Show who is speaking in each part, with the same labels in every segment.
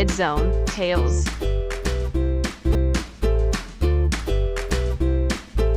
Speaker 1: Kid Zone, Tales.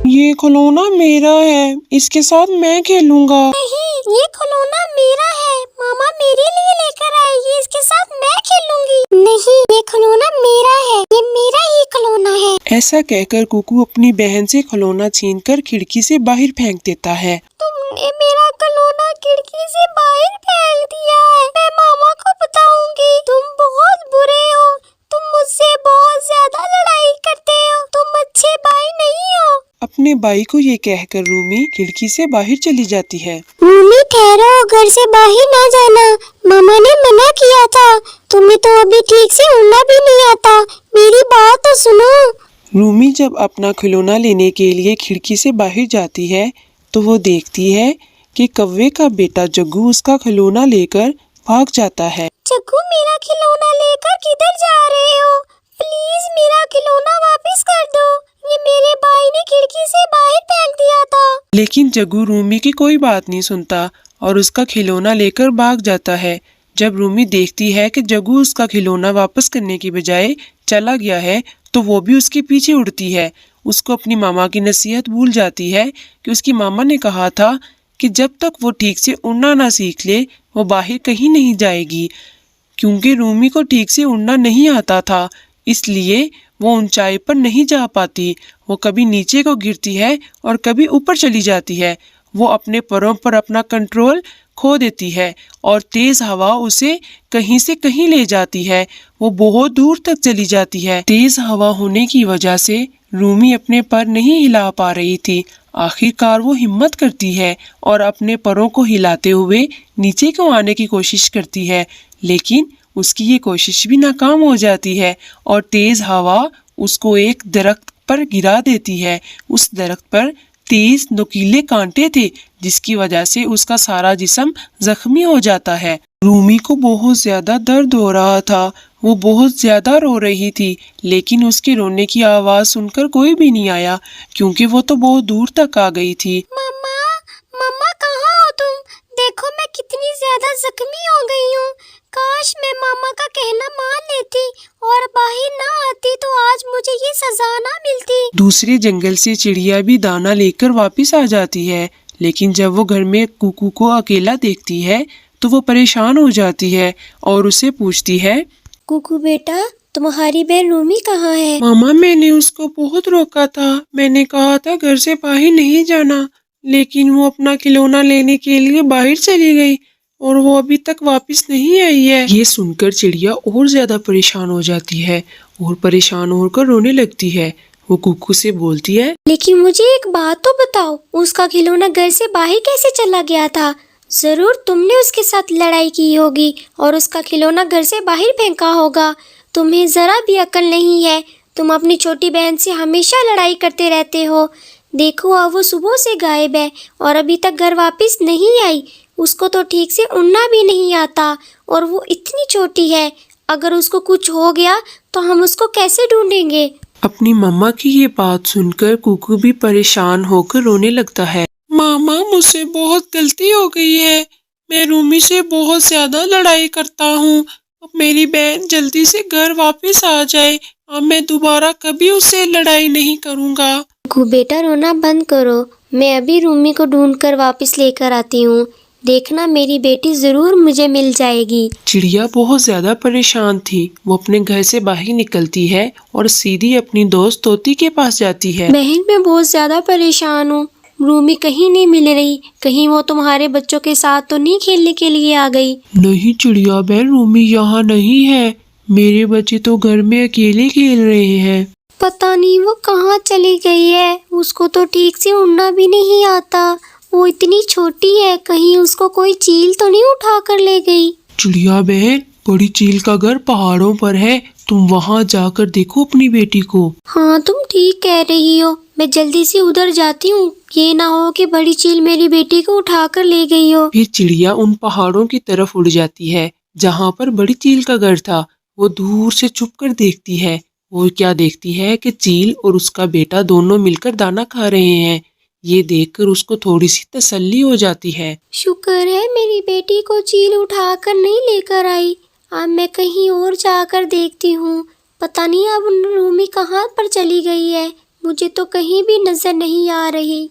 Speaker 2: یہ کھلونا میرا ہے، اس کے ساتھ میں کھیلوں گا۔
Speaker 3: نہیں، یہ کھلونا میرا ہے، ماما میرے لیے لے کر آئے گی، اس کے ساتھ میں کھیلوں گی۔ نہیں، یہ کھلونا میرا ہے، یہ میرا ہی کھلونا ہے۔
Speaker 2: ایسا کہہ کر کوکو اپنی بہن سے کھلونا چھین کر کھڑکی سے باہر پھینک دیتا ہے۔
Speaker 3: تم نے میرا کھلونا کھڑکی سے باہر پھینک دیا ہے، میں ماما کو بتاؤں گی۔ تم بہت برے ہو، تم مجھ سے بہت زیادہ لڑائی کرتے ہو، تم اچھے بھائی نہیں ہو۔
Speaker 2: اپنے بھائی کو یہ کہہ کر رومی کھڑکی سے باہر چلی جاتی ہے۔
Speaker 3: رومی ٹھہرو، گھر سے باہر نہ جانا، ماما نے منع کیا تھا، تمہیں تو ابھی ٹھیک سے اڑنا بھی نہیں آتا، میری بات تو سنو۔
Speaker 2: رومی جب اپنا کھلونا لینے کے لیے کھڑکی سے باہر جاتی ہے تو وہ دیکھتی ہے کہ کوے کا بیٹا جگو اس کا کھلونا لے کر بھاگ جاتا ہے۔
Speaker 3: جگو، میرا کھلونا لے کر کدھر جا رہے ہو؟ پلیز میرا کھلونا واپس کر دو، یہ میرے بھائی نے کھڑکی سے باہر پھینک دیا تھا۔
Speaker 2: لیکن جگو رومی کی کوئی بات نہیں سنتا اور اس کا کھلونا لے کر بھاگ جاتا ہے۔ جب رومی دیکھتی ہے کہ جگو اس کا کھلونا واپس کرنے کی بجائے چلا گیا ہے تو وہ بھی اس کے پیچھے اڑتی ہے۔ اس کو اپنی ماما کی نصیحت بھول جاتی ہے کہ اس کی ماما نے کہا تھا کہ جب تک وہ ٹھیک سے اڑنا نہ سیکھ لے وہ باہر کہیں نہیں جائے گی۔ کیونکہ رومی کو ٹھیک سے اڑنا نہیں آتا تھا اس لیے وہ اونچائی پر نہیں جا پاتی، وہ کبھی نیچے کو گرتی ہے اور کبھی اوپر چلی جاتی ہے۔ وہ اپنے پروں پر اپنا کنٹرول کھو دیتی ہے اور تیز ہوا اسے کہیں سے کہیں لے جاتی ہے، وہ بہت دور تک چلی جاتی ہے۔ تیز ہوا ہونے کی وجہ سے رومی اپنے پر نہیں ہلا پا رہی تھی۔ آخر کار وہ ہمت کرتی ہے اور اپنے پروں کو ہلاتے ہوئے نیچے کو آنے کی کوشش کرتی ہے، لیکن اس کی یہ کوشش بھی ناکام ہو جاتی ہے اور تیز ہوا اس کو ایک درخت پر گرا دیتی ہے۔ اس درخت پر تیز نوکیلے کانٹے تھے جس کی وجہ سے اس کا سارا جسم زخمی ہو جاتا ہے۔ رومی کو بہت زیادہ درد ہو رہا تھا، وہ بہت زیادہ رو رہی تھی، لیکن اس کے رونے کی آواز سن کر کوئی بھی نہیں آیا کیونکہ وہ تو بہت دور تک آ گئی تھی۔
Speaker 3: ماما، ماما کہاں ہو تم؟ دیکھو میں کتنی زیادہ زخمی ہو گئی ہوں، کاش میں ماما کا کہنا مان لیتی اور باہر نہ آتی تو آج مجھے یہ سزا نہ ملتی۔
Speaker 2: دوسرے جنگل سے چڑیا بھی دانا لے کر واپس آ جاتی ہے، لیکن جب وہ گھر میں کوکو کو اکیلا دیکھتی ہے تو وہ پریشان ہو جاتی ہے اور اسے پوچھتی ہے،
Speaker 3: کوکو بیٹا، تمہاری بہن رومی کہاں ہے؟
Speaker 2: ماما میں نے اس کو بہت روکا تھا، میں نے کہا تھا گھر سے باہر نہیں جانا، لیکن وہ اپنا کھلونا لینے کے لیے باہر چلی گئی اور وہ ابھی تک واپس نہیں آئی ہے۔ یہ سن کر چڑیا اور زیادہ پریشان ہو جاتی ہے اور پریشان ہو کر رونے لگتی ہے۔ وہ کوکو سے بولتی ہے،
Speaker 3: لیکن مجھے ایک بات تو بتاؤ، اس کا کھلونا گھر سے باہر کیسے چلا گیا تھا؟ ضرور تم نے اس کے ساتھ لڑائی کی ہوگی اور اس کا کھلونا گھر سے باہر پھینکا ہوگا۔ تمہیں ذرا بھی عقل نہیں ہے، تم اپنی چھوٹی بہن سے ہمیشہ لڑائی کرتے رہتے ہو۔ دیکھو اب وہ صبح سے غائب ہے اور ابھی تک گھر واپس نہیں آئی، اس کو تو ٹھیک سے اڑنا بھی نہیں آتا اور وہ اتنی چھوٹی ہے، اگر اس کو کچھ ہو گیا تو ہم اس کو کیسے ڈھونڈیں گے؟
Speaker 2: اپنی ماما کی یہ بات سن کر کوکو بھی پریشان ہو کر رونے لگتا ہے۔ ماما مجھ سے بہت غلطی ہو گئی ہے، میں رومی سے بہت زیادہ لڑائی کرتا ہوں، اب میری بہن جلدی سے گھر واپس آ جائے، اب میں دوبارہ کبھی اس سے لڑائی نہیں کروں گا۔
Speaker 3: کوکو بیٹا رونا بند کرو، میں ابھی رومی کو ڈھونڈ کر واپس لے کر آتی ہوں، دیکھنا میری بیٹی ضرور مجھے مل جائے گی۔
Speaker 2: چڑیا بہت زیادہ پریشان تھی، وہ اپنے گھر سے باہر نکلتی ہے اور سیدھی اپنی دوست طوطی کے پاس جاتی ہے۔
Speaker 3: بہن میں بہت زیادہ پریشان ہوں، رومی کہیں نہیں مل رہی، کہیں وہ تمہارے بچوں کے ساتھ تو نہیں کھیلنے کے لیے آ گئی؟
Speaker 2: نہیں چڑیا بہن، رومی یہاں نہیں ہے، میرے بچے تو گھر میں اکیلے کھیل رہے ہیں۔
Speaker 3: پتہ نہیں وہ کہاں چلی گئی ہے، اس کو تو ٹھیک سے اڑنا بھی نہیں آتا، وہ اتنی چھوٹی ہے، کہیں اس کو کوئی چیل تو نہیں اٹھا کر لے گئی؟
Speaker 2: چڑیا بہن، بڑی چیل کا گھر پہاڑوں پر ہے، تم وہاں جا کر دیکھو اپنی بیٹی کو۔
Speaker 3: ہاں تم ٹھیک کہہ رہی ہو، میں جلدی سے ادھر جاتی ہوں، یہ نہ ہو کہ بڑی چیل میری بیٹی کو اٹھا کر لے گئی ہو۔
Speaker 2: پھر چڑیا ان پہاڑوں کی طرف اڑ جاتی ہے جہاں پر بڑی چیل کا گھر تھا۔ وہ دور سے چھپ کر دیکھتی ہے، وہ کیا دیکھتی ہے کہ چیل اور اس کا بیٹا دونوں مل کر دانا کھا رہے ہیں۔ یہ دیکھ کر اس کو تھوڑی سی تسلی ہو جاتی ہے۔
Speaker 3: شکر ہے میری بیٹی کو چیل اٹھا کر نہیں لے کر آئی، اب میں کہیں اور جا کر دیکھتی ہوں، پتہ نہیں اب رومی کہاں پر چلی گئی ہے، مجھے تو کہیں بھی نظر نہیں آ رہی۔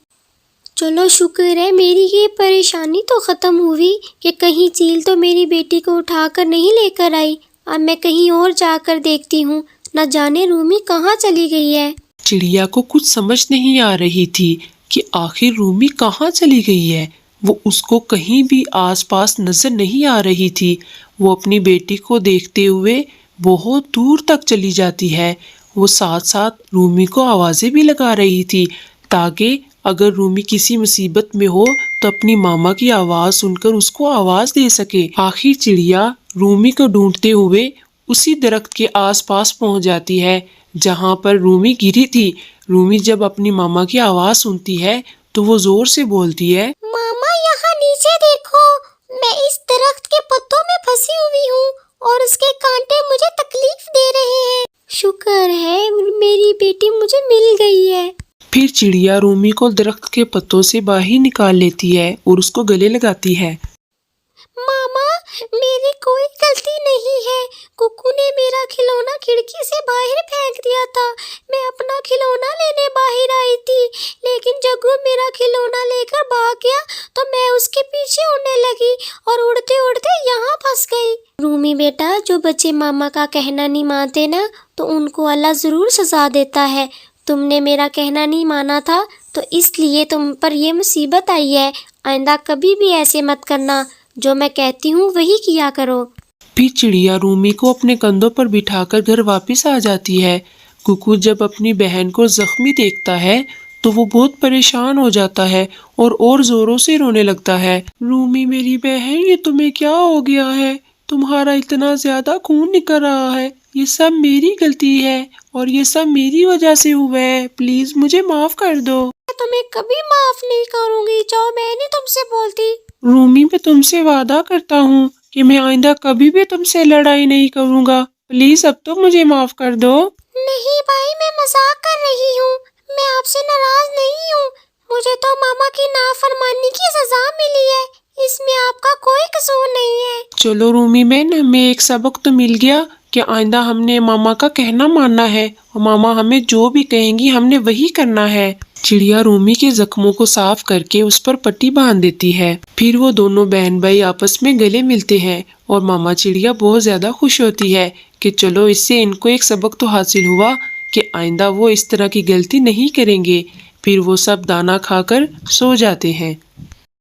Speaker 3: چلو شکر ہے میری یہ پریشانی تو ختم ہوئی کہ کہیں چیل تو میری بیٹی کو اٹھا کر نہیں لے کر آئی۔ اب میں کہیں اور جا کر دیکھتی ہوں، نہ جانے رومی کہاں چلی گئی ہے۔
Speaker 2: چڑیا کو کچھ سمجھ نہیں آ رہی تھی کہ آخر رومی کہاں چلی گئی ہے۔ وہ اس کو کہیں بھی آس پاس نظر نہیں آ رہی تھی۔ وہ اپنی بیٹی کو دیکھتے ہوئے بہت دور تک چلی جاتی ہے۔ وہ ساتھ ساتھ رومی کو آوازیں بھی لگا رہی تھی تاکہ اگر رومی کسی مصیبت میں ہو تو اپنی ماما کی آواز سن کر اس کو آواز دے سکے۔ آخر چڑیا رومی کو ڈھونڈتے ہوئے اسی درخت کے آس پاس پہنچ جاتی ہے جہاں پر رومی گری تھی۔ رومی جب اپنی ماما کی آواز سنتی ہے تو وہ زور سے بولتی ہے،
Speaker 3: ماما یہاں نیچے دیکھو، میں اس درخت کے پتوں میں پھنسی ہوئی ہوں اور اس کے کانٹے مجھے تکلیف دے رہے ہیں۔ شکر ہے میری بیٹی مجھے مل گئی ہے۔
Speaker 2: پھر چڑیا رومی کو درخت کے پتوں سے باہر نکال لیتی ہے اور اس کو گلے لگاتی ہے۔
Speaker 3: ماما میری کوئی غلطی نہیں ہے، ککو نے میرا کھلونا کھڑکی سے باہر پھینک دیا تھا، میں اپنا کھلونا لینے باہر آئی تھی، لیکن جگو میرا کھلونا لے کر بھاگ گیا تو میں اس کے پیچھے اڑنے لگی اور اڑتے اڑتے یہاں پھنس گئی۔ رومی بیٹا، جو بچے ماما کا کہنا نہیں مانتے نا تو ان کو اللہ ضرور سزا دیتا ہے۔ تم نے میرا کہنا نہیں مانا تھا تو اس لیے تم پر یہ مصیبت آئی ہے، آئندہ کبھی بھی ایسے مت کرنا، جو میں کہتی ہوں وہی کیا کرو۔
Speaker 2: پھر چڑیا رومی کو اپنے کندھوں پر بٹھا کر گھر واپس آ جاتی ہے۔ ککو جب اپنی بہن کو زخمی دیکھتا ہے تو وہ بہت پریشان ہو جاتا ہے اور زوروں سے رونے لگتا ہے۔ رومی میری بہن، یہ تمہیں کیا ہو گیا ہے؟ تمہارا اتنا زیادہ خون نکل رہا ہے، یہ سب میری غلطی ہے اور یہ سب میری وجہ سے ہوا ہے، پلیز مجھے معاف کر دو۔
Speaker 3: میں تمہیں کبھی معاف نہیں کروں گی، جو میں نہیں تم سے بولتی۔
Speaker 2: رومی میں تم سے وعدہ کرتا ہوں کہ میں آئندہ کبھی بھی تم سے لڑائی نہیں کروں گا، پلیز اب تو مجھے معاف کر دو۔
Speaker 3: نہیں بھائی، میں مذاق کر رہی ہوں، میں آپ سے ناراض نہیں ہوں، مجھے تو ماما کی نافرمانی کی سزا ملی ہے، اس میں آپ کا کوئی قصور نہیں ہے۔
Speaker 2: چلو رومی بہن، ہمیں ایک سبق تو مل گیا کہ آئندہ ہم نے ماما کا کہنا ماننا ہے اور ماما ہمیں جو بھی کہیں گی ہم نے وہی کرنا ہے۔ چڑیا رومی کے زخموں کو صاف کر کے اس پر پٹی باندھ دیتی ہے۔ پھر وہ دونوں بہن بھائی آپس میں گلے ملتے ہیں اور ماما چڑیا بہت زیادہ خوش ہوتی ہے کہ چلو اس سے ان کو ایک سبق تو حاصل ہوا کہ آئندہ وہ اس طرح کی غلطی نہیں کریں گے۔ پھر وہ سب دانا کھا کر سو جاتے ہیں۔